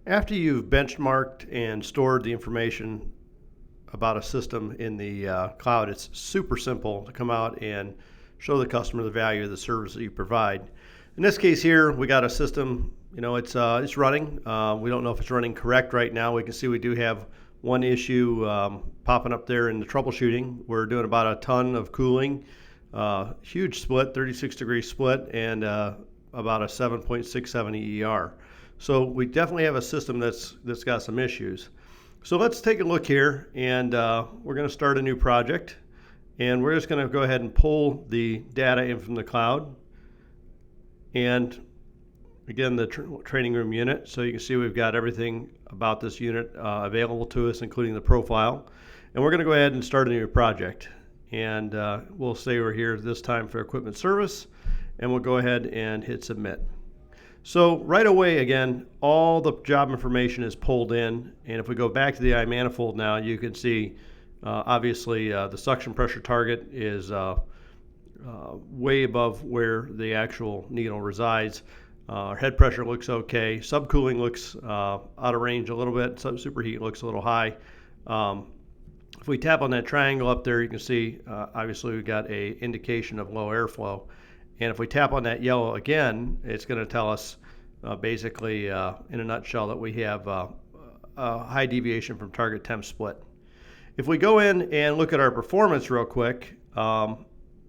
After you've benchmarked and stored the information about a system in the cloud, it's super simple to come out and show the customer the value of the service that you provide. In this case here, we got a system, it's running. We don't know if it's running correct right now. We can see we do have one issue popping up there in the troubleshooting. We're doing about a ton of cooling, huge split, 36-degree split, and about a 7.67 EER. So we definitely have a system that's got some issues. So let's take a look here, and we're going to start a new project, and we're just going to go ahead and pull the data in from the cloud. And again, the training room unit. So you can see we've got everything about this unit available to us, including the profile. And we're going to go ahead and start a new project. And we'll say we're here this time for equipment service, and we'll go ahead and hit submit. So right away, again, all the job information is pulled in, and if we go back to the iManifold now, you can see obviously the suction pressure target is way above where the actual needle resides. Our head pressure looks okay. Subcooling looks out of range a little bit. Superheat looks a little high. If we tap on that triangle up there, you can see obviously we've got a indication of low airflow. And if we tap on that yellow again, it's going to tell us basically in a nutshell that we have a high deviation from target temp split. If we go in and look at our performance real quick,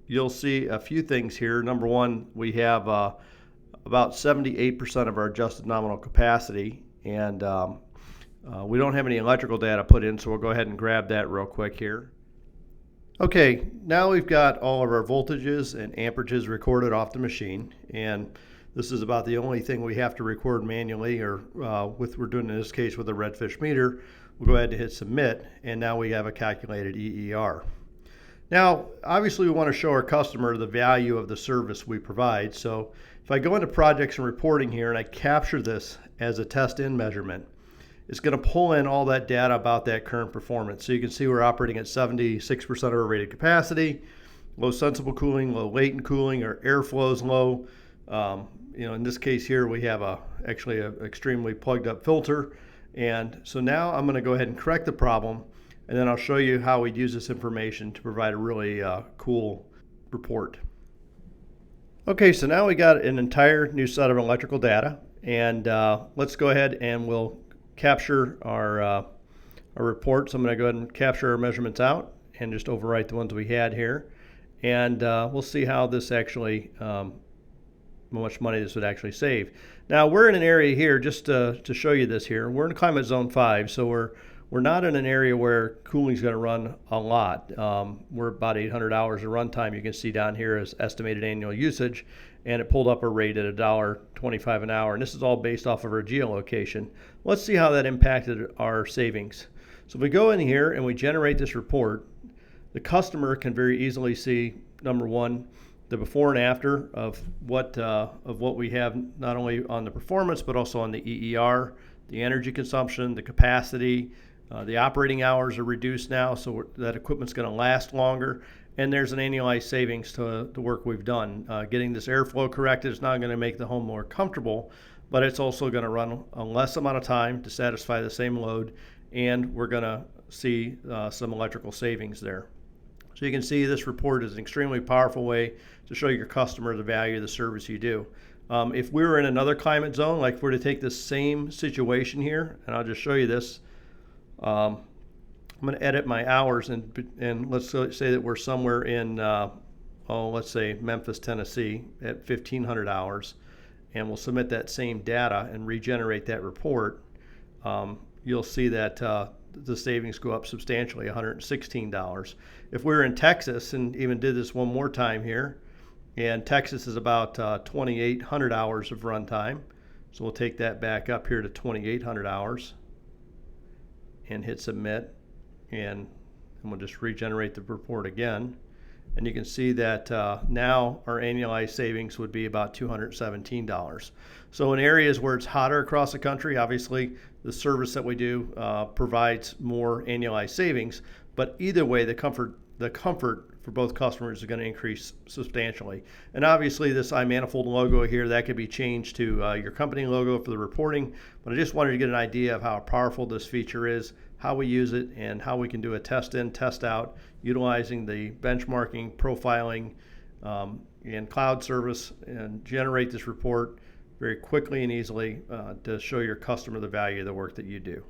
you'll see a few things here. Number one, we have about 78% of our adjusted nominal capacity, and we don't have any electrical data put in, so we'll go ahead and grab that real quick here. Okay, now we've got all of our voltages and amperages recorded off the machine, and this is about the only thing we have to record manually, or we're doing in this case with a redfish meter. We'll go ahead and hit submit, and now we have a calculated EER. Now, obviously we want to show our customer the value of the service we provide, so if I go into projects and reporting here and I capture this as a test in measurement, it's going to pull in all that data about that current performance. So you can see we're operating at 76% of our rated capacity, low sensible cooling, low latent cooling, our airflow is low. In this case here, we have actually an extremely plugged up filter. And so now I'm going to go ahead and correct the problem, and then I'll show you how we'd use this information to provide a really cool report. Okay, so now we got an entire new set of electrical data, and let's go ahead and we'll capture our report. So I'm going to go ahead and capture our measurements out and just overwrite the ones we had here, and we'll see how this actually, how much money this would actually save. Now we're in an area here, just to show you this here, we're in climate zone 5, so we're not in an area where cooling is going to run a lot. We're about 800 hours of runtime. You can see down here as estimated annual usage, and it pulled up a rate at $1.25 an hour, and this is all based off of our geolocation. Let's see how that impacted our savings. So if we go in here and we generate this report, the customer can very easily see, number one, the before and after of what we have, not only on the performance but also on the EER, the energy consumption, the capacity. The operating hours are reduced now, so that equipment's going to last longer, and there's an annualized savings to the work we've done. Getting this airflow corrected is not going to make the home more comfortable, but it's also going to run a less amount of time to satisfy the same load, and we're going to see some electrical savings there. So you can see this report is an extremely powerful way to show your customer the value of the service you do. If we were in another climate zone, like if we're to take this same situation here, and I'll just show you this, I'm going to edit my hours, and let's say that we're somewhere in, let's say Memphis, Tennessee at 1,500 hours, and we'll submit that same data and regenerate that report. You'll see that the savings go up substantially, $116. If we were in Texas and even did this one more time here, and Texas is about 2,800 hours of runtime, so we'll take that back up here to 2,800 hours and hit submit, and we'll just regenerate the report again, and you can see that now our annualized savings would be about $217. So in areas where it's hotter across the country, obviously the service that we do provides more annualized savings, but either way the comfort for both customers is going to increase substantially. And obviously this iManifold logo here, that could be changed to your company logo for the reporting, but I just wanted to get an idea of how powerful this feature is, how we use it, and how we can do a test in, test out, utilizing the benchmarking, profiling, and cloud service, and generate this report very quickly and easily to show your customer the value of the work that you do.